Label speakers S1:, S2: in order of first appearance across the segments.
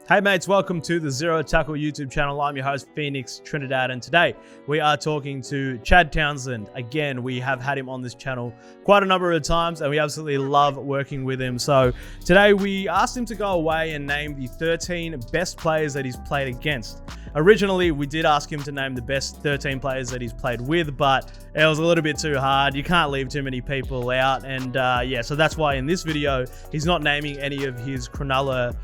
S1: Hey mates, welcome to the Zero Tackle YouTube channel. I'm your host, Phoenix Trinidad, and today we are talking to Chad Townsend. Again, we have had him on this channel quite a number of times, and we absolutely love working with him. So today we asked him to go away and name the 13 best players that he's played against. Originally, we did ask him to name the best 13 players that he's played with, but it was a little bit too hard. You can't leave too many people out, and so that's why in this video, he's not naming any of his Cronulla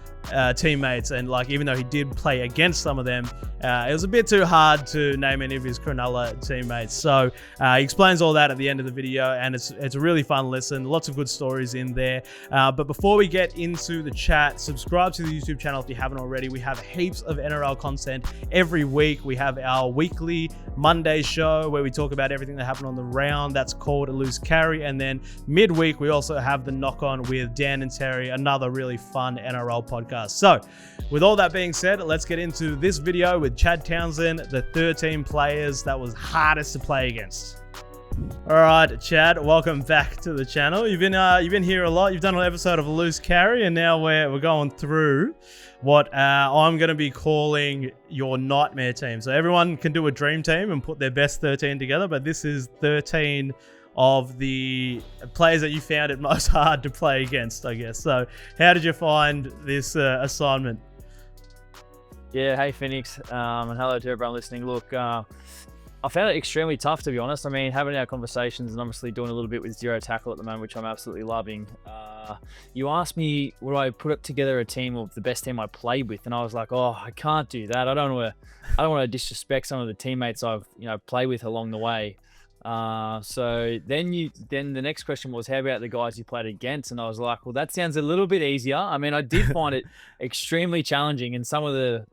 S1: teammates, and even though he did play against some of them, it was a bit too hard to name any of his Cronulla teammates. So he explains all that at the end of the video, and it's a really fun listen. Lots of good stories in there. But before we get into the chat, subscribe to the YouTube channel if you haven't already. We have heaps of NRL content every week. We have our weekly Monday show where we talk about everything that happened on the round. That's called a loose carry. And then midweek, we also have the knock on with Dan and Terry, another really fun NRL podcast. So with all that being said, let's get into this video with Chad Townsend, the 13 players that was hardest to play against. All right, Chad, welcome back to the channel. You've been here a lot. You've done an episode of a loose carry, and now we're going through what I'm going to be calling your nightmare team. So everyone can do a dream team and put their best 13 together, but this is 13 of the players that you found it most hard to play against, I guess. So how did you find this assignment?
S2: Yeah, hey Phoenix, and hello to everyone listening. Look, I found it extremely tough, to be honest. I mean, having our conversations and obviously doing a little bit with Zero Tackle at the moment, which I'm absolutely loving. You asked me, would I put together a team of the best team I played with, and I was like, oh, I can't do that. I don't want to disrespect some of the teammates I've played with along the way. So then the next question was, how about the guys you played against? And I was like, well, that sounds a little bit easier. I mean, I did find it extremely challenging, and some of the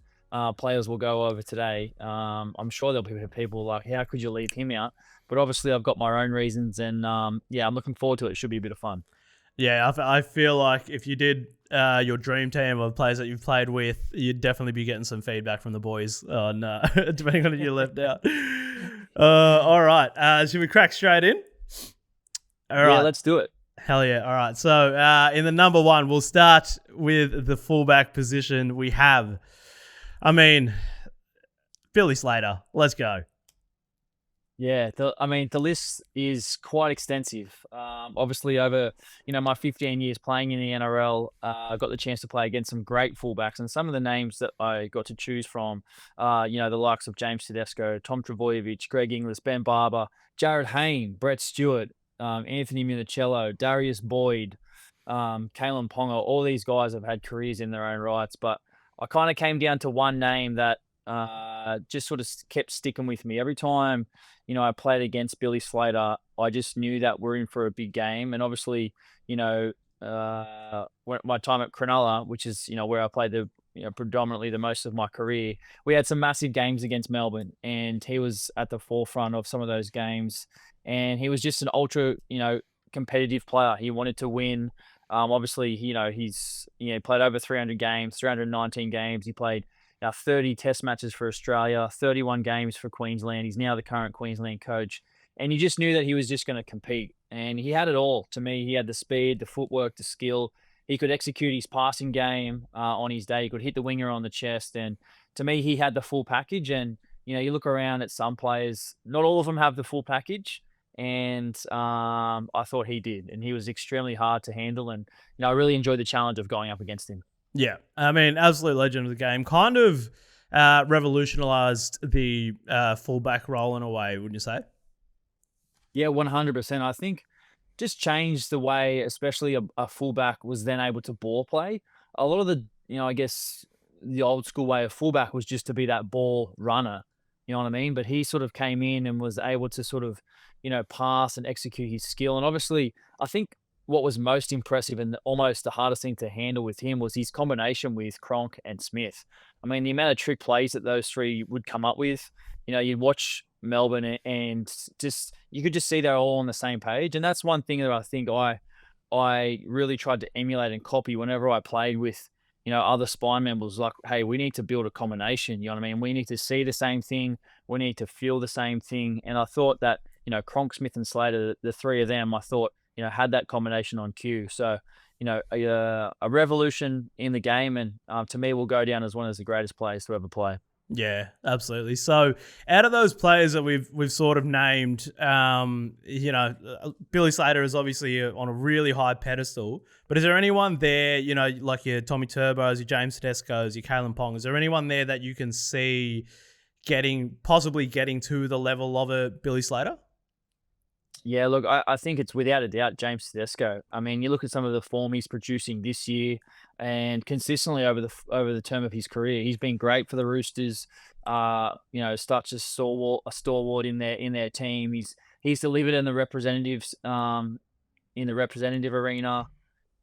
S2: players we'll go over today. I'm sure there'll be people like, how could you leave him out? But obviously I've got my own reasons, and I'm looking forward to it. It should be a bit of fun. Yeah,
S1: I feel like if you did your dream team of players that you've played with, you'd definitely be getting some feedback from the boys on depending on who you left out. All right, should we crack straight in?
S2: All right, yeah, let's do it.
S1: Hell yeah. All right, so in the number one, we'll start with the fullback position. We have, Billy Slater. Let's go.
S2: Yeah, the list is quite extensive. Obviously, over my 15 years playing in the NRL, I got the chance to play against some great fullbacks, and some of the names that I got to choose from, the likes of James Tedesco, Tom Trbojevic, Greg Inglis, Ben Barber, Jared Hayne, Brett Stewart, Anthony Minicello, Darius Boyd, Kalen Ponga. All these guys have had careers in their own rights, but I kind of came down to one name that just sort of kept sticking with me every time. I played against Billy Slater. I just knew that we're in for a big game, and obviously, my time at Cronulla, which is where I played the predominantly the most of my career, we had some massive games against Melbourne, and he was at the forefront of some of those games, and he was just an ultra competitive player. He wanted to win. Obviously, he's played over 300 games, 319 games. He played 30 test matches for Australia, 31 games for Queensland. He's now the current Queensland coach. And you just knew that he was just going to compete. And he had it all. To me, he had the speed, the footwork, the skill. He could execute his passing game on his day. He could hit the winger on the chest. And to me, he had the full package. And, you look around at some players, not all of them have the full package. And I thought he did. And he was extremely hard to handle. And, I really enjoyed the challenge of going up against him.
S1: Yeah, absolute legend of the game. Kind of revolutionized the fullback role in a way, wouldn't you say?
S2: Yeah, 100%. I think just changed the way, especially a fullback was then able to ball play. A lot of the, I guess the old school way of fullback was just to be that ball runner. You know what I mean? But he sort of came in and was able to sort of, pass and execute his skill. And obviously, I think what was most impressive and almost the hardest thing to handle with him was his combination with Cronk and Smith. The amount of trick plays that those three would come up with, you'd watch Melbourne and just, you could just see they're all on the same page. And that's one thing that I think I really tried to emulate and copy whenever I played with, other spine members. Like, hey, we need to build a combination. You know what I mean? We need to see the same thing. We need to feel the same thing. And I thought that, Cronk, Smith and Slater, the three of them, I thought, had that combination on cue. So, a revolution in the game, and to me will go down as one of the greatest players to ever play.
S1: Yeah, absolutely. So, out of those players that we've sort of named, Billy Slater is obviously on a really high pedestal. But is there anyone there, like your Tommy Turbos, your James Tedesco's, your Kalen Pong? Is there anyone there that you can see possibly getting to the level of a Billy Slater?
S2: Yeah, look, I think it's without a doubt James Tedesco. I mean, you look at some of the form he's producing this year, and consistently over the term of his career, he's been great for the Roosters. Such a stalwart in their team. He's delivered in the representatives in the representative arena.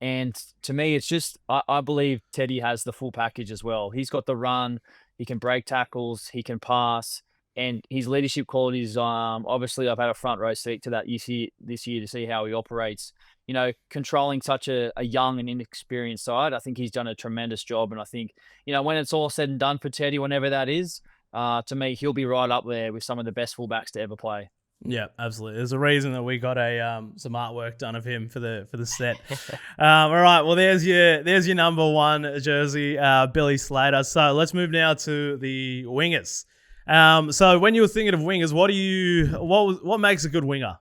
S2: And to me, it's just I believe Teddy has the full package as well. He's got the run, he can break tackles, he can pass, and his leadership qualities. Obviously, I've had a front row seat to that this year to see how he operates. Controlling such a young and inexperienced side, I think he's done a tremendous job. And I think when it's all said and done for Teddy, whenever that is, to me, he'll be right up there with some of the best fullbacks to ever play.
S1: Yeah, absolutely. There's a reason that we got some artwork done of him for the set. All right, well there's your number one jersey, Billy Slater. So let's move now to the wingers. So when you were thinking of wingers, what makes a good winger?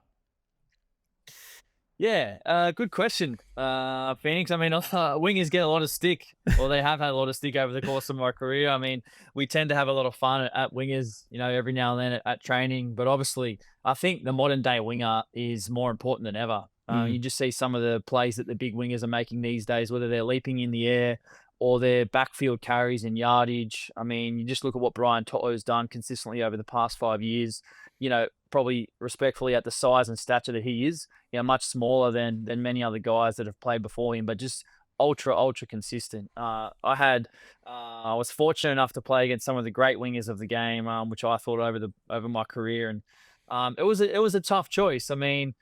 S2: Yeah, good question, Phoenix. I mean, wingers get a lot of stick, or they have had a lot of stick over the course of my career. I mean, we tend to have a lot of fun at wingers, every now and then at training. But obviously, I think the modern day winger is more important than ever. You just see some of the plays that the big wingers are making these days, whether they're leaping in the air or their backfield carries and yardage. I mean, you just look at what Brian To'o's done consistently over the past 5 years. Probably respectfully at the size and stature that he is, much smaller than many other guys that have played before him, but just ultra consistent. I was fortunate enough to play against some of the great wingers of the game, which I thought over my career, and it was a tough choice. I mean,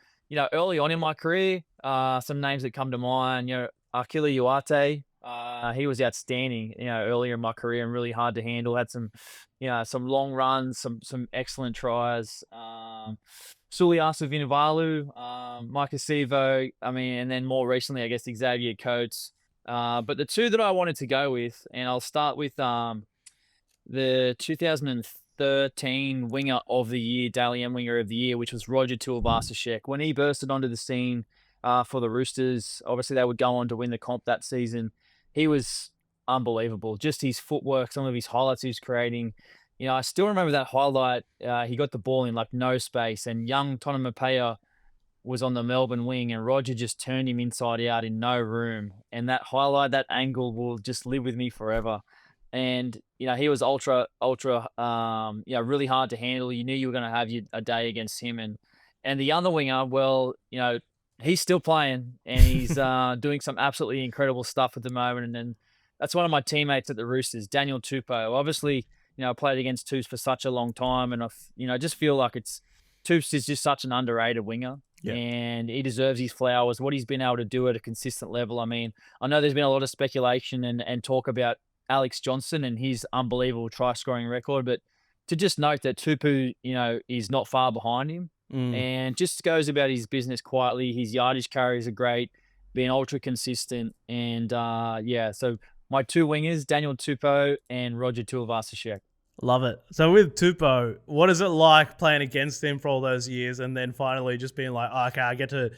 S2: early on in my career, some names that come to mind, Akila Uate. He was outstanding, earlier in my career and really hard to handle. Had some long runs, some excellent tries. Suliasa Vinivalu, Mike Acevo, and then more recently, I guess, Xavier Coates. But the two that I wanted to go with, and I'll start with the 2013 Winger of the Year, Dally M Winger of the Year, which was Roger Tuivasa-Sheck. When he bursted onto the scene for the Roosters, obviously they would go on to win the comp that season. He was unbelievable. Just his footwork, some of his highlights he was creating. I still remember that highlight. He got the ball in no space, and young Tonamapea was on the Melbourne wing, and Roger just turned him inside out in no room. And that highlight, that angle will just live with me forever. And, he was ultra, really hard to handle. You knew you were going to have a day against him. And the other winger, well, he's still playing, and he's doing some absolutely incredible stuff at the moment. And then that's one of my teammates at the Roosters, Daniel Tupou. Obviously, I played against Tupou for such a long time, and I just feel like Tupou is just such an underrated winger, and he deserves his flowers. What he's been able to do at a consistent level. I mean, I know there's been a lot of speculation and talk about Alex Johnson and his unbelievable try-scoring record, but to just note that Tupou, is not far behind him. And just goes about his business quietly. His yardage carries are great, being ultra consistent. And so my two wingers, Daniel Tupou and Roger Tuivasa-Sheck.
S1: Love it. So with Tupou, what is it like playing against him for all those years, and then finally just being like, okay, I get to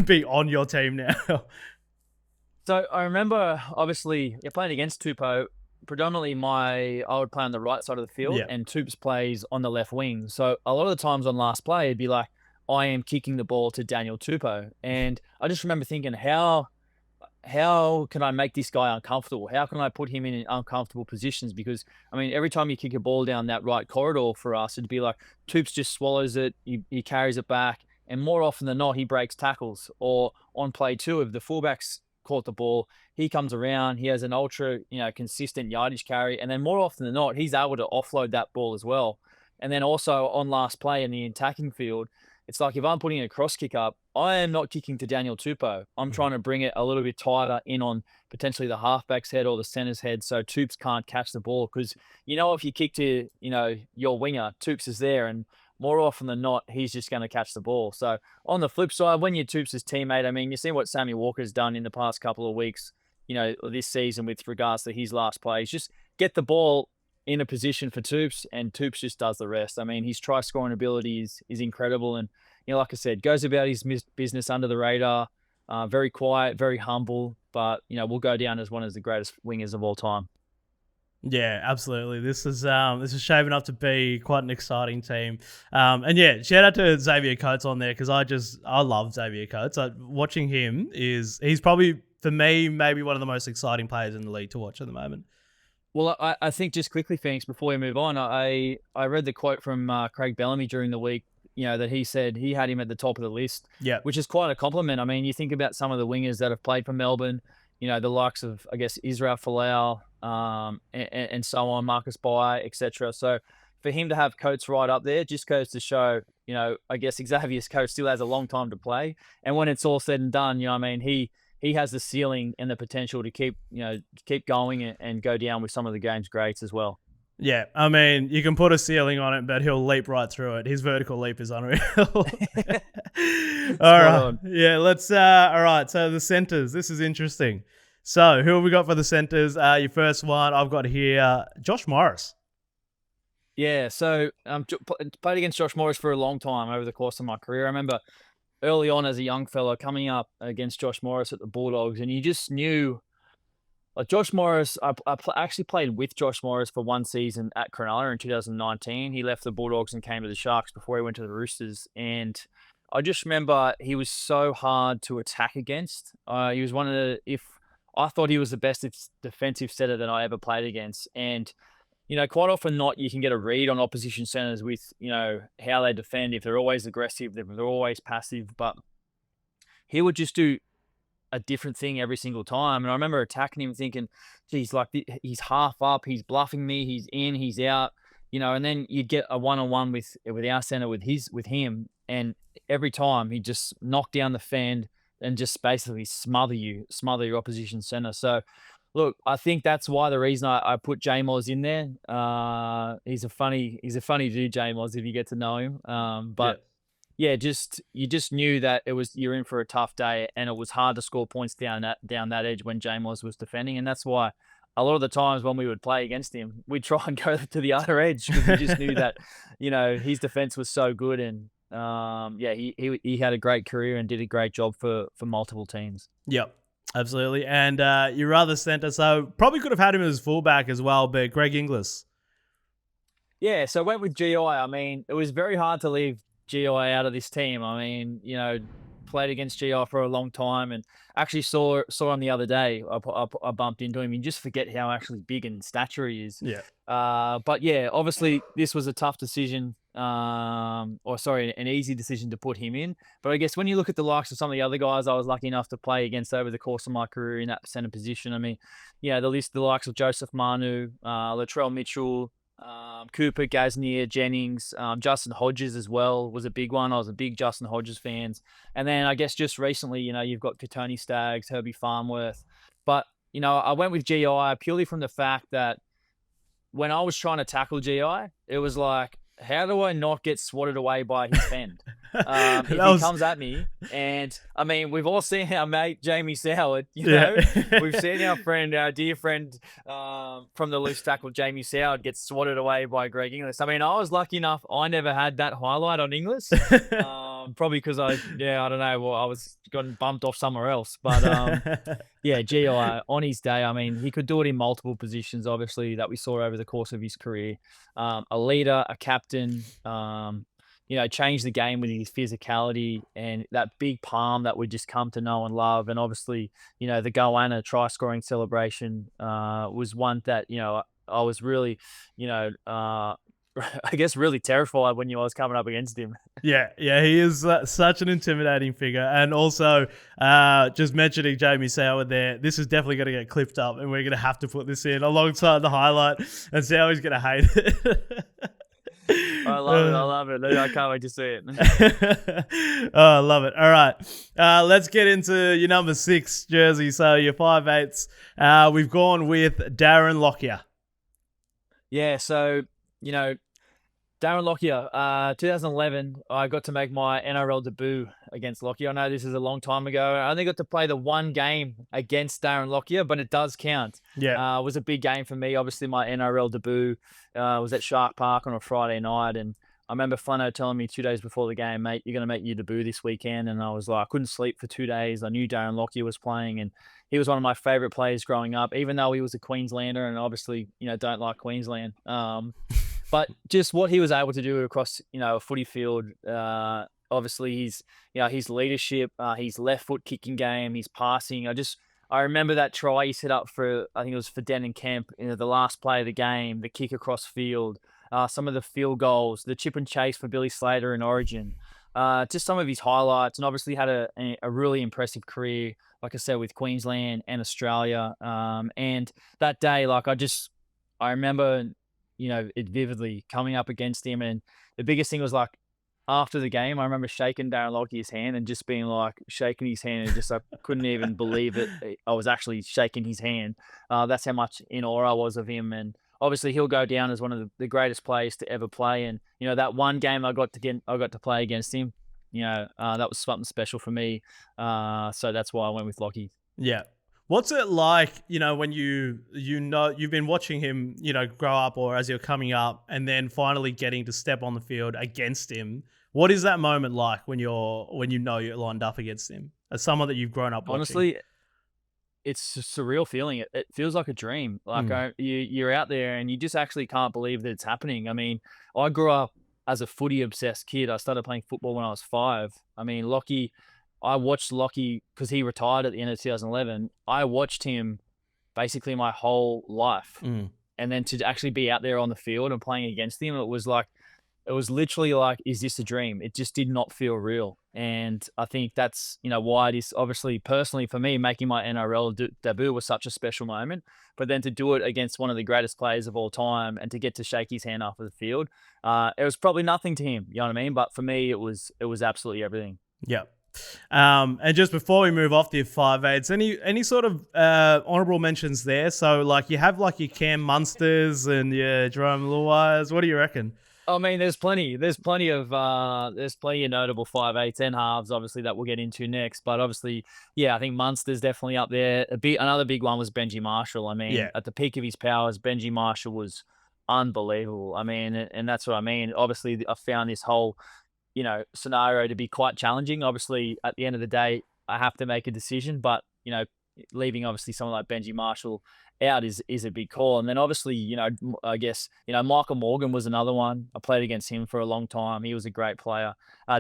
S1: be on your team now?
S2: So I remember, obviously, playing against Tupou. Predominantly, I would play on the right side of the field, and Tupou plays on the left wing. So a lot of the times on last play, it'd be like, I am kicking the ball to Daniel Tupou. And I just remember thinking, how can I make this guy uncomfortable? How can I put him in uncomfortable positions? Because, every time you kick a ball down that right corridor for us, it'd be like Tupou just swallows it, he carries it back, and more often than not, he breaks tackles. Or on play two, if the fullbacks caught the ball, he comes around, he has an ultra, consistent yardage carry, and then more often than not, he's able to offload that ball as well. And then also on last play in the attacking field, it's like if I'm putting a cross kick up, I am not kicking to Daniel Tupou. I'm trying to bring it a little bit tighter in on potentially the halfback's head or the center's head, so Tupou can't catch the ball. Because if you kick to your winger, Tupou is there, and more often than not, he's just going to catch the ball. So on the flip side, when you're Toops' teammate, I mean, you see what Sammy Walker's done in the past couple of weeks, this season with regards to his last plays. Just get the ball in a position for Toops, and Toops just does the rest. I mean, his try scoring ability is incredible. And, like I said, goes about his business under the radar, very quiet, very humble, but, will go down as one of the greatest wingers of all time.
S1: Yeah, absolutely. This is shaping up to be quite an exciting team. And yeah, shout out to Xavier Coates on there because I love Xavier Coates. Watching him he's probably for me maybe one of the most exciting players in the league to watch at the moment.
S2: Well, I think just quickly, Phoenix, before we move on, I read the quote from Craig Bellamy during the week, that he said he had him at the top of the list, which is quite a compliment. I mean, you think about some of the wingers that have played for Melbourne, the likes of, I guess, Israel Folau, and so on, Marcus Bai, etc. So for him to have Coates right up there just goes to show, I guess Xavier's coach still has a long time to play. And when it's all said and done, he has the ceiling and the potential to keep going and go down with some of the game's greats as well.
S1: Yeah, I mean, you can put a ceiling on it, but he'll leap right through it. His vertical leap is unreal. All right. Yeah, let's... all right, so the centers. This is interesting. So, who have we got for the centers? Your first one, I've got here, Josh Morris.
S2: Yeah, so played against Josh Morris for a long time over the course of my career. I remember early on as a young fella coming up against Josh Morris at the Bulldogs, and you just knew... Like Josh Morris, I actually played with Josh Morris for one season at Cronulla in 2019. He left the Bulldogs and came to the Sharks before he went to the Roosters. And I just remember he was so hard to attack against. He was I thought he was the best defensive setter that I ever played against. And, quite often not, you can get a read on opposition centers with, how they defend, if they're always aggressive, if they're always passive. But he would just do a different thing every single time. And I remember attacking him thinking, geez, like he's half up, he's bluffing me, he's in, he's out, and then you'd get a one-on-one with our center with him. And every time he just knock down the fend and just basically smother your opposition center. So look, I think that's why the reason I put J-Moz in there. He's a funny dude, J-Moz, if you get to know him. But yeah, you just knew that you're in for a tough day, and it was hard to score points down that edge when J-Moz was defending, and that's why a lot of the times when we would play against him, we'd try and go to the other edge because we just knew that his defense was so good, and he had a great career and did a great job for multiple teams.
S1: Yep. Absolutely. And your other centre, so probably could have had him as fullback as well, but Greg Inglis.
S2: Yeah, so I went with GI. I mean, it was very hard to leave GI out of this team. I mean, played against GI for a long time, and actually saw him the other day. I bumped into him. You just forget how actually big in stature he is.
S1: Yeah.
S2: But yeah, obviously this was a tough decision. An easy decision to put him in. But I guess when you look at the likes of some of the other guys I was lucky enough to play against over the course of my career in that centre position, I mean, the likes of Joseph Manu, Latrell Mitchell, Cooper, Gasnier, Jennings, Justin Hodges as well was a big one. I was a big Justin Hodges fan. And then I guess just recently, you've got Katoni Staggs, Herbie Farnworth. But, I went with GI purely from the fact that when I was trying to tackle GI, it was like, how do I not get swatted away by his fend? If he comes at me, and I mean, we've all seen our mate Jamie Soward. We've seen our dear friend from the loose tackle Jamie Soward get swatted away by Greg Inglis. I mean, I was lucky enough; I never had that highlight on Inglis, probably because I don't know. Well, I was gotten bumped off somewhere else, but GI on his day. I mean, he could do it in multiple positions. Obviously, that we saw over the course of his career. A leader, a captain, changed the game with his physicality and that big palm that we just come to know and love. And obviously, the Goanna try scoring celebration was one that, I was really, I guess really terrified when I was coming up against him.
S1: Yeah, he is such an intimidating figure. And also, just mentioning Jamie Soward there, this is definitely going to get clipped up, and we're going to have to put this in alongside the highlight and see how he's going to hate it.
S2: I love it. I can't wait to see it.
S1: I love it. All right. Let's get into your number 6 jersey. So your 5/8. We've gone with Darren Lockyer.
S2: Yeah, so, Darren Lockyer, 2011, I got to make my NRL debut against Lockyer. I know this is a long time ago. I only got to play the one game against Darren Lockyer, but it does count.
S1: Yeah.
S2: It was a big game for me. Obviously, my NRL debut was at Shark Park on a Friday night, and I remember Flano telling me 2 days before the game, mate, you're going to make your debut this weekend. And I was like, I couldn't sleep for 2 days. I knew Darren Lockyer was playing, and he was one of my favourite players growing up, even though he was a Queenslander and obviously, don't like Queensland. But just what he was able to do across, a footy field, obviously his leadership, his left foot kicking game, his passing. I remember that try he set up for, I think it was for Denton Kemp, the last play of the game, the kick across field, some of the field goals, the chip and chase for Billy Slater in Origin, just some of his highlights, and obviously had a really impressive career, like I said, with Queensland and Australia. And that day, I remember, it vividly coming up against him. And the biggest thing was after the game, I remember shaking Darren Lockyer's hand and just being shaking his hand and just, I couldn't even believe it. I was actually shaking his hand. That's how much in awe I was of him. And obviously he'll go down as one of the greatest players to ever play. And, that one game I got to play against him, that was something special for me. So that's why I went with Lockie.
S1: Yeah. What's it like, when you've been watching him, grow up, or as you're coming up, and then finally getting to step on the field against him? What is that moment like when you're lined up against him, as someone that you've grown up watching?
S2: Honestly, it's a surreal feeling. It feels like a dream. You're out there and you just actually can't believe that it's happening. I mean, I grew up as a footy obsessed kid. I started playing football when I was 5. I mean, I watched Lockie because he retired at the end of 2011. I watched him basically my whole life. And then to actually be out there on the field and playing against him, it was literally like, is this a dream? It just did not feel real. And I think that's, why it is, obviously, personally for me, making my NRL debut was such a special moment. But then to do it against one of the greatest players of all time and to get to shake his hand off of the field, it was probably nothing to him, you know what I mean? But for me, it was absolutely everything.
S1: Yeah. And just before we move off the 5'8", any sort of honourable mentions there? So you have your Cam Munsters and your Jerome Luais. What do you reckon?
S2: I mean, there's plenty of notable 5'8" and halves, obviously, that we'll get into next. But obviously, yeah, I think Munster's definitely up there. Another big one was Benji Marshall. I mean, At the peak of his powers, Benji Marshall was unbelievable. I mean, and that's what I mean. Obviously, I found this whole scenario to be quite challenging. Obviously, at the end of the day, I have to make a decision, but, leaving obviously someone like Benji Marshall out is a big call. And then obviously, I guess, Michael Morgan was another one. I played against him for a long time. He was a great player.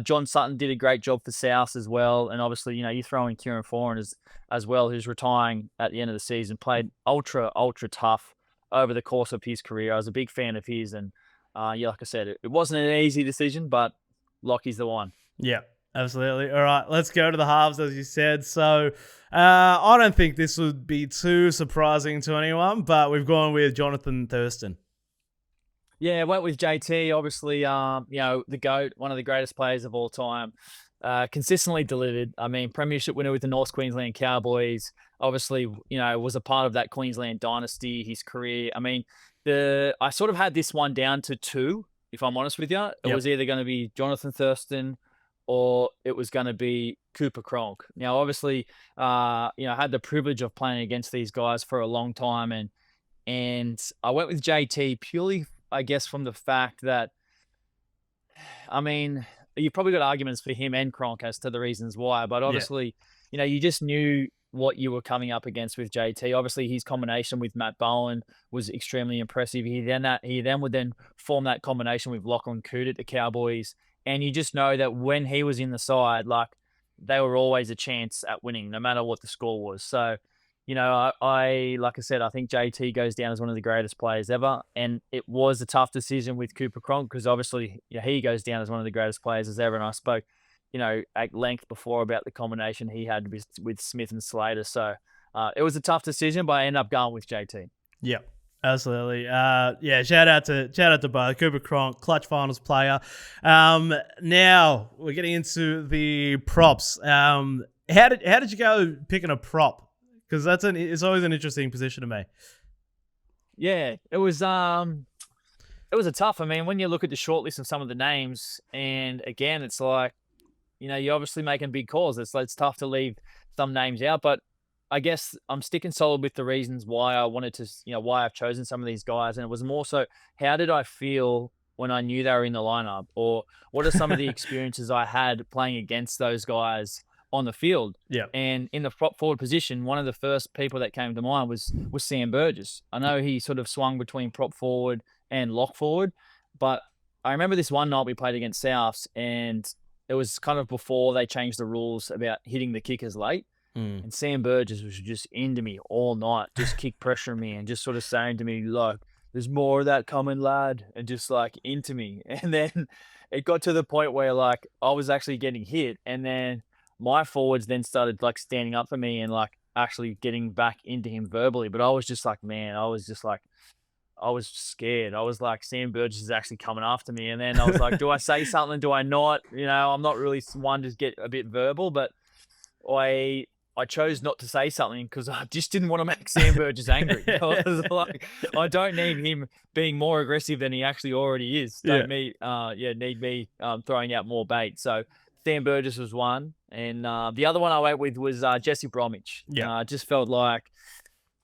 S2: John Sutton did a great job for South as well. And obviously, you throw in Kieran Foran as well, who's retiring at the end of the season, played ultra tough over the course of his career. I was a big fan of his. And like I said, it wasn't an easy decision, but Lockie's the one.
S1: Yeah, absolutely. All right, let's go to the halves, as you said. So I don't think this would be too surprising to anyone, but we've gone with Jonathan Thurston.
S2: Yeah, went with JT. Obviously, the GOAT, one of the greatest players of all time. Consistently delivered. I mean, premiership winner with the North Queensland Cowboys. Obviously, was a part of that Queensland dynasty, his career. I mean, I sort of had this one down to 2. If I'm honest with you, it was either going to be Jonathan Thurston or it was going to be Cooper Cronk. Now, obviously, I had the privilege of playing against these guys for a long time, and I went with JT purely, I guess, from the fact that, I mean, you've probably got arguments for him and Cronk as to the reasons why, but obviously, you just knew what you were coming up against with JT. Obviously, his combination with Matt Bowen was extremely impressive. He then would form that combination with Lachlan Coote at the Cowboys, and you just know that when he was in the side, they were always a chance at winning, no matter what the score was. So, like I said, I think JT goes down as one of the greatest players ever, and it was a tough decision with Cooper Cronk because obviously he goes down as one of the greatest players as ever, and I spoke at length before about the combination he had with Smith and Slater. So it was a tough decision, but I ended up going with JT.
S1: Yeah, absolutely. Shout out to both. Cooper Cronk, clutch finals player. Now we're getting into the props. How did you go picking a prop? Because it's always an interesting position to me.
S2: Yeah, it was It was a tough. I mean, when you look at the short list of some of the names, and again, it's like, you're obviously making big calls. It's tough to leave some names out, but I guess I'm sticking solid with the reasons why I wanted to, why I've chosen some of these guys. And it was more so, how did I feel when I knew they were in the lineup, or what are some of the experiences I had playing against those guys on the field?
S1: Yeah.
S2: And in the prop forward position, one of the first people that came to mind was Sam Burgess. I know he sort of swung between prop forward and lock forward, but I remember this one night we played against Souths, and it was kind of before they changed the rules about hitting the kickers late. And Sam Burgess was just into me all night, just kick pressuring me and just sort of saying to me, like, there's more of that coming, lad, and just like into me. And then it got to the point where like I was actually getting hit, and then my forwards then started like standing up for me and like actually getting back into him verbally. But I was just like, man, I was scared. I was like, Sam Burgess is actually coming after me. And then I was like, do I say something? Do I not? I'm not really one to get a bit verbal, but I chose not to say something because I just didn't want to make Sam Burgess angry. I was like, I don't need him being more aggressive than he actually already is. Need me throwing out more bait. So Sam Burgess was one. And the other one I went with was Jesse Bromwich. I just felt like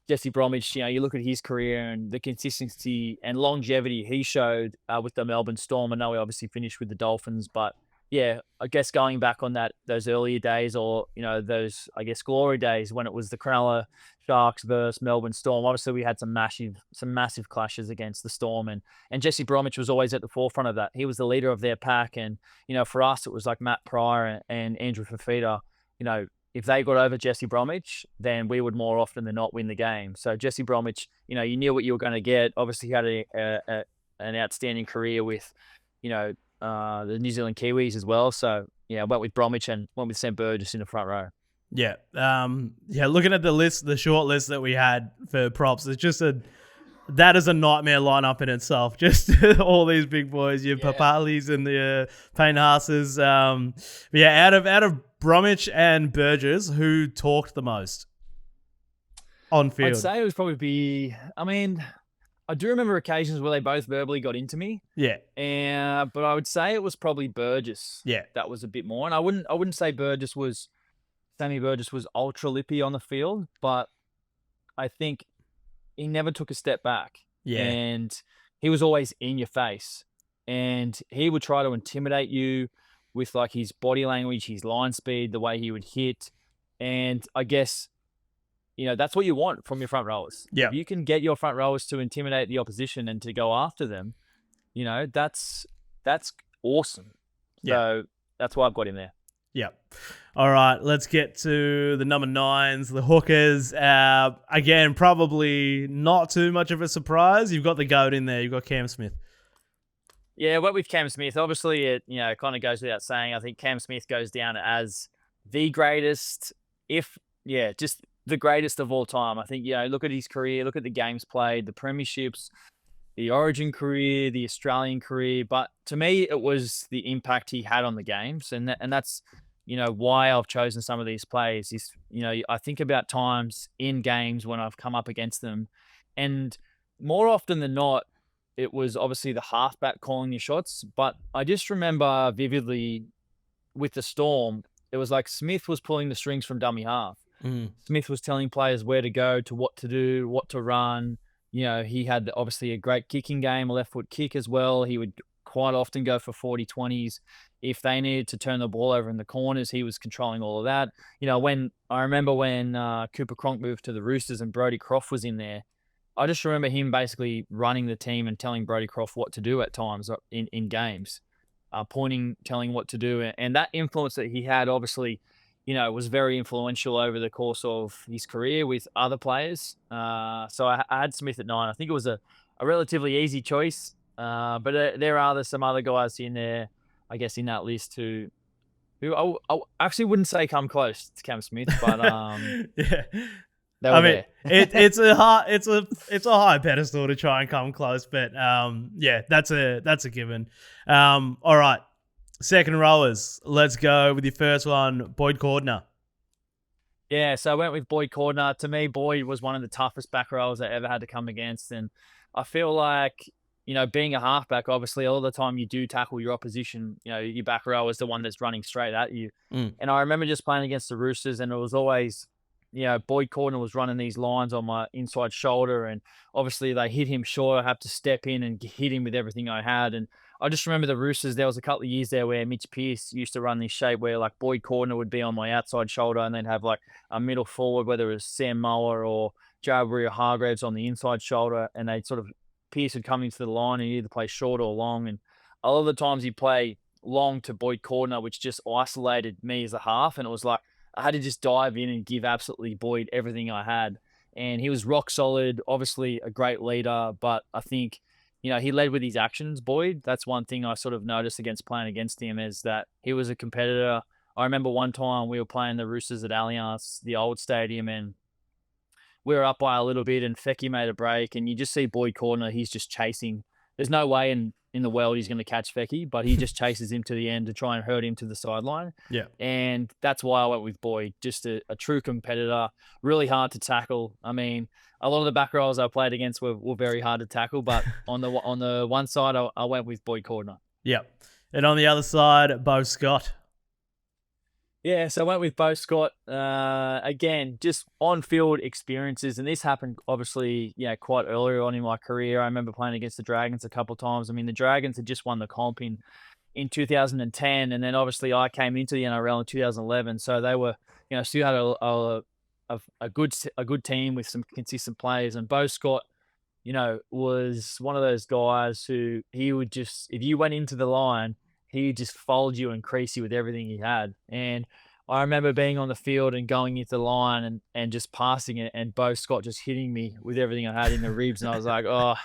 S2: Jesse Bromwich, you look at his career and the consistency and longevity he showed with the Melbourne Storm. I know he obviously finished with the Dolphins, but yeah, I guess going back on those earlier days, or those, I guess, glory days when it was the Cronulla Sharks versus Melbourne Storm. Obviously, we had some massive clashes against the Storm, and Jesse Bromwich was always at the forefront of that. He was the leader of their pack, and for us, it was like Matt Pryor and Andrew Fafita. If they got over Jesse Bromwich, then we would more often than not win the game. So Jesse Bromwich, you knew what you were going to get. Obviously, he had an outstanding career with, the New Zealand Kiwis as well. So yeah, I went with Bromwich and went with Sam Burgess in the front row.
S1: Yeah. Looking at the short list that we had for props, it's just that is a nightmare lineup in itself. Just all these big boys, your Papalis and the Payne Haas's. Out of Bromwich and Burgess, who talked the most on field?
S2: I'd say it would probably I do remember occasions where they both verbally got into me.
S1: Yeah.
S2: But I would say it was probably Burgess.
S1: Yeah.
S2: That was a bit more. And I wouldn't say Sammy Burgess was ultra lippy on the field, but I think he never took a step back.
S1: Yeah.
S2: And he was always in your face. And he would try to intimidate you with like his body language, his line speed, the way he would hit. And I guess, that's what you want from your front rowers.
S1: Yeah.
S2: If you can get your front rowers to intimidate the opposition and to go after them, that's awesome.
S1: Yeah.
S2: So that's why I've got him there.
S1: Yeah. All right, let's get to the number 9s, the hookers. Again, probably not too much of a surprise. You've got the GOAT in there. You've got Cam Smith.
S2: Yeah, went with Cam Smith. Obviously, it kind of goes without saying. I think Cam Smith goes down as the greatest, just the greatest of all time. I think, look at his career, look at the games played, the premierships, the Origin career, the Australian career. But to me, it was the impact he had on the games. And that's, why I've chosen some of these players is, I think about times in games when I've come up against them. And more often than not, it was obviously the halfback calling your shots. But I just remember vividly with the Storm, it was like Smith was pulling the strings from dummy half. Smith was telling players where to go, to what to do, what to run. He had obviously a great kicking game, a left foot kick as well. He would quite often go for 40-20s. If they needed to turn the ball over in the corners, he was controlling all of that. I remember when Cooper Cronk moved to the Roosters and Brodie Croft was in there, I just remember him basically running the team and telling Brodie Croft what to do at times in games, telling what to do. And that influence that he had, obviously, was very influential over the course of his career with other players. So I had Smith at 9. I think it was a relatively easy choice. But there are some other guys in there, I guess, in that list who I actually wouldn't say come close to Cam Smith, but
S1: yeah. It's a high pedestal to try and come close, but that's a given. All right, second rowers. Let's go with your first one, Boyd Cordner.
S2: Yeah, so I went with Boyd Cordner. To me, Boyd was one of the toughest back rowers I ever had to come against, and I feel like being a halfback, obviously, all the time you do tackle your opposition, your back row is the one that's running straight at you.
S1: Mm.
S2: And I remember just playing against the Roosters, and it was always, Boyd Cordner was running these lines on my inside shoulder, and obviously they hit him short. I had to step in and hit him with everything I had. And I just remember the Roosters, there was a couple of years there where Mitch Pearce used to run this shape where like Boyd Cordner would be on my outside shoulder, and then have like a middle forward, whether it was Sam Mower or Jared Hargraves on the inside shoulder, and they'd sort of Pearce would come into the line and either play short or long. And a lot of the times he'd play long to Boyd Cordner, which just isolated me as a half. And it was like I had to just dive in and give absolutely Boyd everything I had. And he was rock solid, obviously a great leader. But I think, he led with his actions, Boyd. That's one thing I sort of noticed against playing against him, is that he was a competitor. I remember one time we were playing the Roosters at Allianz, the old stadium, and we were up by a little bit, and Fecky made a break, and you just see Boyd Cordner, he's just chasing. There's no way in the world he's going to catch Fecky, but he just chases him to the end to try and hurt him to the sideline.
S1: Yeah.
S2: And that's why I went with Boyd, just a true competitor, really hard to tackle. I mean, a lot of the back rows I played against were very hard to tackle, but on the one side, I went with Boyd Cordner.
S1: Yeah. And on the other side, Bo Scott.
S2: Yeah, so I went with Bo Scott. Again, just on-field experiences, and this happened obviously, quite earlier on in my career. I remember playing against the Dragons a couple of times. I mean, the Dragons had just won the comp in 2010, and then obviously I came into the NRL in 2011. So they were, still had a good team with some consistent players. And Bo Scott, was one of those guys who he would just, if you went into the line, he just fold you and crease you with everything he had. And I remember being on the field and going into the line and just passing it, and Bo Scott just hitting me with everything I had in the ribs. And I was like, oh,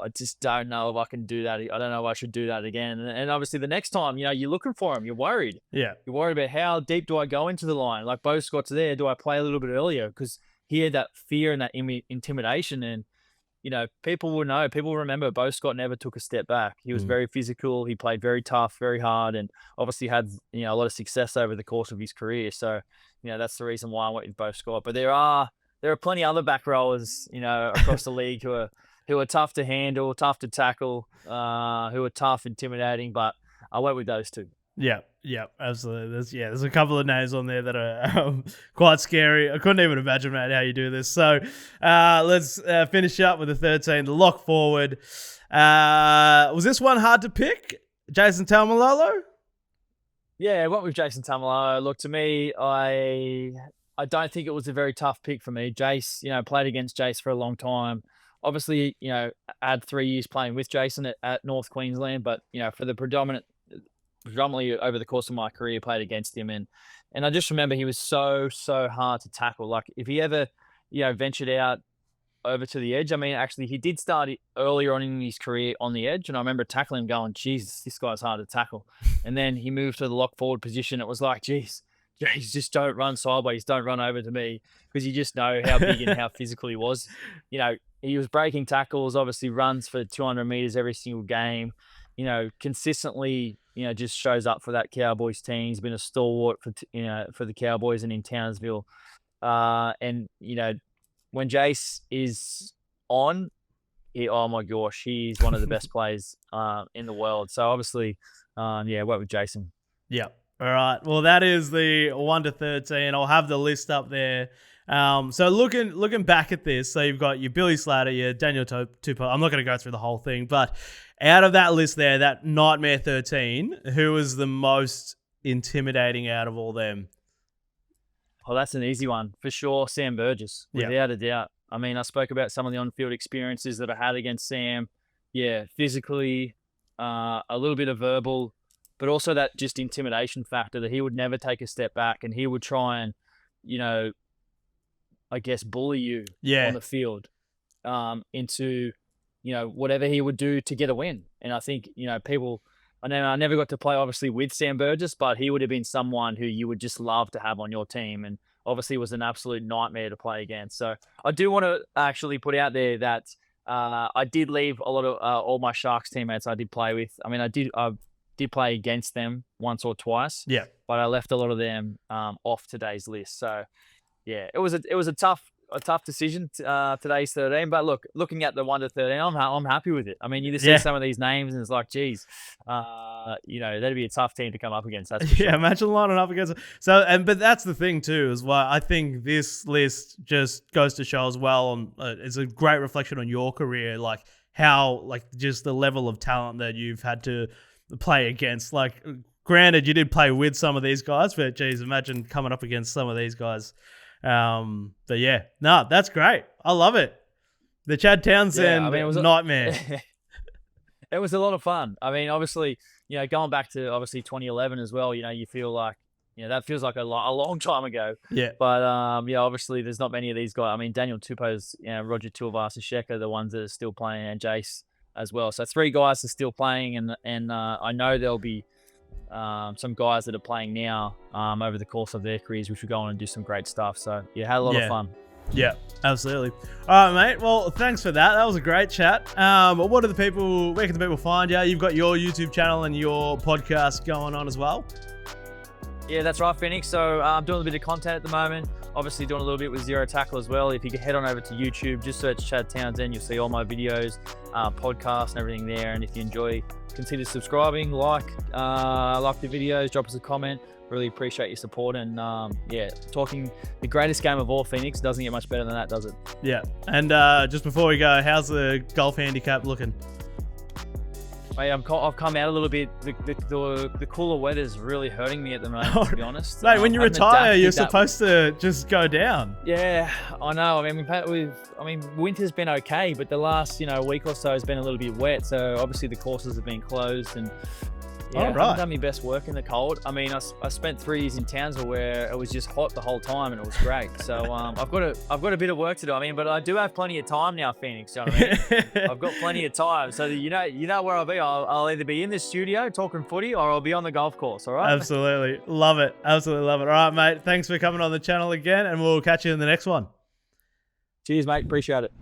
S2: I just don't know if I can do that. I don't know if I should do that again. And obviously the next time, you're looking for him. You're worried.
S1: Yeah.
S2: You're worried about how deep do I go into the line? Like Bo Scott's there. Do I play a little bit earlier? Because he had that fear and that intimidation. And people will know, people remember Bo Scott never took a step back. He was very physical. He played very tough, very hard, and obviously had, a lot of success over the course of his career. So, that's the reason why I went with Bo Scott. But there are plenty other back rowers, across the league who are tough to handle, tough to tackle, who are tough, intimidating, but I went with those two.
S1: Yeah, absolutely. There's a couple of names on there that are quite scary. I couldn't even imagine, mate, how you do this. So let's finish up with the 13, the lock forward. Was this one hard to pick? Jason Taumalolo?
S2: Yeah, I went with Jason Taumalolo. Look, to me, I don't think it was a very tough pick for me. Jace, played against Jace for a long time. Obviously, I had 3 years playing with Jason at North Queensland, but, for the predominantly over the course of my career, played against him. And I just remember he was so hard to tackle. Like if he ever, ventured out over to the edge, I mean, actually he did start earlier on in his career on the edge. And I remember tackling him going, Jesus, this guy's hard to tackle. And then he moved to the lock forward position. It was like, geez, just don't run sideways. Don't run over to me, because you just know how big and how physical he was. He was breaking tackles, obviously runs for 200 meters every single game, consistently, just shows up for that Cowboys team. He's been a stalwart for the Cowboys and in Townsville. And, when Jace is on, oh my gosh, he's one of the best players in the world. So obviously, work with Jason.
S1: Yeah. All right. Well, that is the 1 to 13. I'll have the list up there. So looking back at this, so you've got your Billy Slater, your Daniel Tupou. I'm not going to go through the whole thing, but out of that list there, that Nightmare 13, who was the most intimidating out of all them?
S2: Well, that's an easy one for sure. Sam Burgess, without a doubt. I mean, I spoke about some of the on-field experiences that I had against Sam. Yeah, physically, a little bit of verbal, but also that just intimidation factor that he would never take a step back, and he would try and, I guess, bully you on the field into, whatever he would do to get a win. And I think, people, I never got to play obviously with Sam Burgess, but he would have been someone who you would just love to have on your team, and obviously was an absolute nightmare to play against. So I do want to actually put out there that I did leave a lot of all my Sharks teammates I did play with. I mean, I did play against them once or twice.
S1: Yeah.
S2: But I left a lot of them off today's list. So yeah, it was a tough a tough decision. Today's 13, but look, looking at the 1 to 13, I'm happy with it. I mean, you just see some of these names, and it's like, geez, you know, that'd be a tough team to come up against. That's for sure.
S1: Yeah, imagine lining up against. But that's the thing too, is why I think this list just goes to show as well. It's a great reflection on your career, like how, like, just the level of talent that you've had to play against. Like, granted, you did play with some of these guys, but geez, imagine coming up against some of these guys. But yeah, no, that's great. I love it. The Chad Townsend it was nightmare.
S2: It was a lot of fun. I mean, obviously, you know, going back to obviously 2011 as well, you know, you feel like, you know, that feels like a long time ago.
S1: Yeah.
S2: But yeah, obviously there's not many of these guys. I mean, Daniel Tupou's, you know, Roger Tuivasa-Sheck are the ones that are still playing, and Jace as well. So 3 guys are still playing, and I know there'll be some guys that are playing now over the course of their careers, which will go on and do some great stuff. So yeah, had a lot of fun.
S1: Yeah, absolutely. All right, mate. Well, thanks for that. That was a great chat. But where can the people find you? You've got your YouTube channel and your podcast going on as well.
S2: Yeah, that's right, Phoenix. So I'm doing a bit of content at the moment. Obviously doing a little bit with Zero Tackle as well. If you can head on over to YouTube, just search Chad Townsend, you'll see all my videos, podcasts and everything there. And if you enjoy, consider subscribing, like the videos, drop us a comment. Really appreciate your support. And yeah, talking the greatest game of all, Phoenix, doesn't get much better than that, does it?
S1: Yeah. And just before we go, how's the golf handicap looking?
S2: Mate, I've come out a little bit. The cooler weather's really hurting me at the moment, to be honest.
S1: Mate, when you retire, you're supposed to just go down.
S2: Yeah, I know. I mean, winter's been okay, but the last, you know, week or so has been a little bit wet. So obviously the courses have been closed, and yeah, I haven't done my best work in the cold. I mean, I spent 3 years in Townsville where it was just hot the whole time, and it was great. So I've got a bit of work to do. I mean, but I do have plenty of time now, Phoenix. You know what I mean? I've got plenty of time. So you know where I'll be. I'll either be in the studio talking footy, or I'll be on the golf course. All right.
S1: Absolutely love it. Absolutely love it. All right, mate. Thanks for coming on the channel again, and we'll catch you in the next one.
S2: Cheers, mate. Appreciate it.